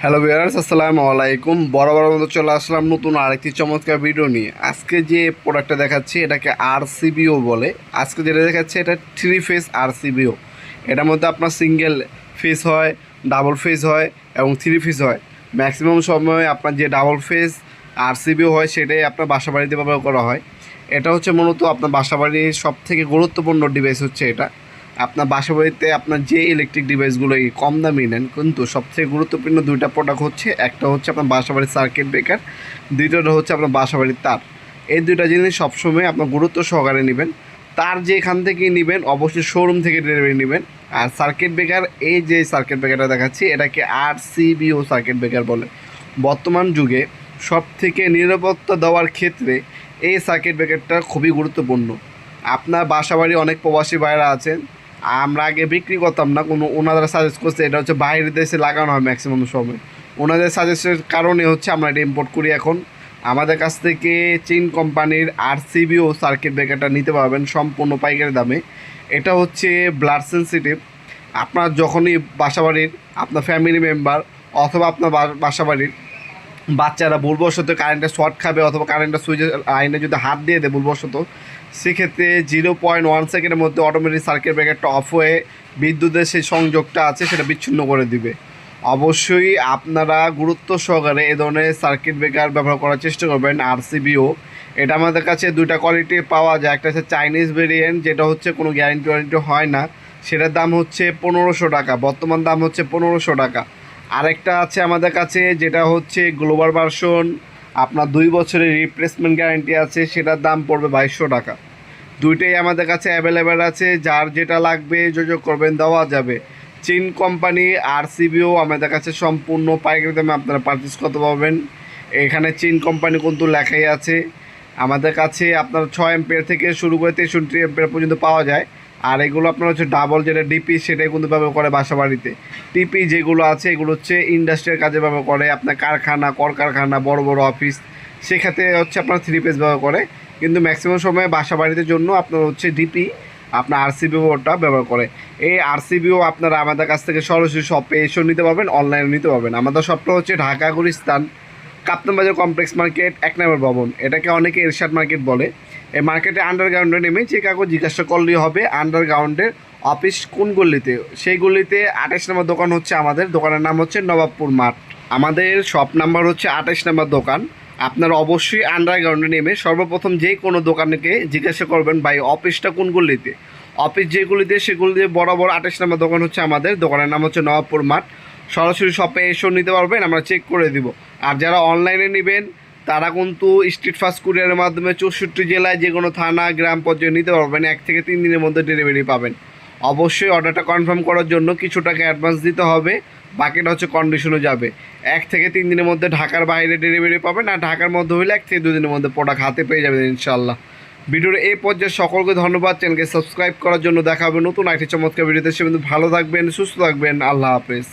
Hello viewers, আসসালামু আলাইকুম। বরাবর মতো চলে আসলাম নতুন আরেকটি চমৎকার ভিডিও নিয়ে। আজকে যে প্রোডাক্টটা দেখাচ্ছি এটাকে আরসিবিও বলে। আজকে যেটা দেখাচ্ছি এটা 3 ফেজ আরসিবিও। এটার মধ্যে আপনার সিঙ্গেল ফেজ হয়, ডাবল ফেজ হয় এবং 3 ফেজ হয়। ম্যাক্সিমাম সময় আপনার যে ডাবল ফেজ আরসিবিও হয় সেটাই আপনার বাসাবাড়িতে ব্যবহার করা হয়। এটা হচ্ছে মূলত আপনার বাসাবাড়ির সবথেকে গুরুত্বপূর্ণ ডিভাইস হচ্ছে এটা। আপনার বাসাবাড়িতে আপনার যে ইলেকট্রিক ডিভাইসগুলোই কম দামি নেন, কিন্তু সবথেকে গুরুত্বপূর্ণ দুইটা প্রোডাক্ট হচ্ছে, একটা হচ্ছে আপনার বাসাবাড়ির সার্কিট ব্রেকার, দ্বিতীয়টা হচ্ছে আপনার বাসাবাড়ির তার। এই দুইটা জিনিস সবসময় আপনার গুরুত্ব সহকারে নেবেন। তার যেখান থেকে নেবেন অবশ্যই শোরুম থেকে ডেলিভারি নেবেন। আর সার্কিট ব্রেকার, এই যে সার্কিট ব্রেকারটা দেখাচ্ছি এটাকে আরসিবিও সার্কিট ব্রেকার বলে। বর্তমান যুগে সবথেকে নিরাপত্তা দেওয়ার ক্ষেত্রে এই সার্কিট ব্রেকারটা খুবই গুরুত্বপূর্ণ। আপনার বাসাবাড়ি অনেক প্রবাসী ভাইরা আছেন, আমরা আগে বিক্রি করতাম না, ওনারা সাজেস্ট করছে এটা হচ্ছে বাইরের দেশে লাগানো হয় ম্যাক্সিমাম সময়। ওনাদের সাজেস্টের কারণে হচ্ছে আমরা এটা ইম্পোর্ট করি। এখন আমাদের কাছ থেকে চীন কোম্পানির আরসিবিও সার্কিট ব্রেকারটা নিতে পারবেন সম্পূর্ণ পাইকারি দামে। এটা হচ্ছে ব্লাড সেন্সিটিভ। আপনার যখনই বাসাবাড়ির আপনার ফ্যামিলি মেম্বার অথবা আপনার বাসাবাড়ির বাচ্চারা ভুলবশত কারেন্টের শর্ট খাবে অথবা কারেন্টের সুইচের লাইনে যদি হাত দিয়ে দেয় ভুলবশত, সেক্ষেত্রে 0.1 সেকেন্ডের মধ্যে অটোমেটিক সার্কিট ব্রেকারটা অফ হয়ে বিদ্যুতের সেই সংযোগটা আছে সেটা বিচ্ছিন্ন করে দিবে। অবশ্যই আপনারা গুরুত্ব সহকারে এ ধরনের সার্কিট ব্রেকার ব্যবহার করার চেষ্টা করবেন। আরসিবিও এটা আমাদের কাছে দুইটা কোয়ালিটি পাওয়া যায়। একটা হচ্ছে চাইনিজ ভেরিয়েন্ট, যেটা হচ্ছে কোনো গ্যারেন্টি ওয়ারেন্টি হয় না, সেটার দাম হচ্ছে 1500 টাকা, বর্তমান দাম হচ্ছে 1500 টাকা। আরেকটা আছে আমাদের কাছে যেটা হচ্ছে গ্লোবাল ভার্সন, আপনার 2 বছরের রিপ্লেসমেন্ট গ্যারান্টি আছে, সেটার দাম পড়বে 2200 টাকা। দুইটাই আমাদের কাছে অ্যাভেলেবেল আছে, যার যেটা লাগবে যোগাযোগ করবেন, দেওয়া যাবে। চীন কোম্পানি আরসিবিও আমাদের কাছে সম্পূর্ণ পাইকারি দামে আপনারা পারচেস করতে পারবেন। এখানে চীন কোম্পানি কিন্তু লেখাই আছে। আমাদের কাছে আপনার 6 এম্পিয়ার থেকে শুরু করে 63 এম্পিয়ার পর্যন্ত পাওয়া যায়। আর এগুলো আপনার হচ্ছে ডাবল, যেটা ডিপি সেটাই কিন্তু ব্যবহার করে বাসা বাড়িতে। টিপি যেগুলো আছে এগুলো হচ্ছে ইন্ডাস্ট্রিয়াল কাজে ব্যবহার করে, আপনার কারখানা, কলকারখানা, বড় বড় অফিস, সেক্ষেত্রে হচ্ছে আপনার 3 ফেজ ব্যবহার করে। কিন্তু ম্যাক্সিমাম সময় বাসা বাড়িতে জন্য আপনার হচ্ছে ডিপি, আপনার আরসিবিওটা ব্যবহার করে। এই আরসিবিও আপনারা আমাদের কাছ থেকে সরাসরি শপে এসেও নিতে পারবেন, অনলাইনে নিতে পারবেন। আমাদের শপটা হচ্ছে ঢাকা গুলিস্তান কাপ্তান বাজার কমপ্লেক্স মার্কেট, 1 নম্বর ভবন। এটাকে অনেকে এরশাদ মার্কেট বলে। এই মার্কেটে আন্ডারগ্রাউন্ডে নেমে যে কাউকে জিজ্ঞাসা করলেই হবে আন্ডারগ্রাউন্ডের অফিস কোন গলিতে। সেই গলিতে 28 নম্বর দোকান হচ্ছে আমাদের। দোকানের নাম হচ্ছে নবাবপুর মাঠ। আমাদের শপ নাম্বার হচ্ছে 28 নম্বর দোকান। আপনারা অবশ্যই আন্ডারগ্রাউন্ডে নেমে সর্বপ্রথম যে কোনো দোকানকে জিজ্ঞাসা করবেন ভাই অফিসটা কোন গলিতে। অফিস যেগুলিতে সেগুলিতে বরাবর 28 নম্বর দোকান হচ্ছে আমাদের। দোকানের নাম হচ্ছে নবাবপুর মাঠ। সরাসরি শপে এসেও নিতে পারবেন, আমরা চেক করে দিব। আর যারা অনলাইনে নেবেন তারা কিন্তু স্ট্রিট ফাস্ট কুরিয়ারের মাধ্যমে 64 জেলায় যে কোনো থানা, গ্রাম পর্যায়ে নিতে পারবেন। 1 থেকে 3 দিনের মধ্যে ডেলিভারি পাবেন। অবশ্যই অর্ডারটা কনফার্ম করার জন্য কিছু টাকা অ্যাডভান্স দিতে হবে, বাকিটা হচ্ছে কন্ডিশনে যাবে। 1 থেকে 3 দিনের মধ্যে ঢাকার বাইরে ডেলিভারি পাবেন, আর ঢাকার মধ্যে হলে 1 থেকে 2 দিনের মধ্যে প্রোডাক্ট হাতে পেয়ে যাবেন ইনশাল্লাহ। ভিডিওর এই পর্যায়ে সকলকে ধন্যবাদ। চ্যানেলকে সাবস্ক্রাইব করার জন্য। দেখা হবে নতুন একটি চমৎকার ভিডিওতে। সে কিন্তু ভালো থাকবেন, সুস্থ থাকবেন। আল্লাহ হাফেজ।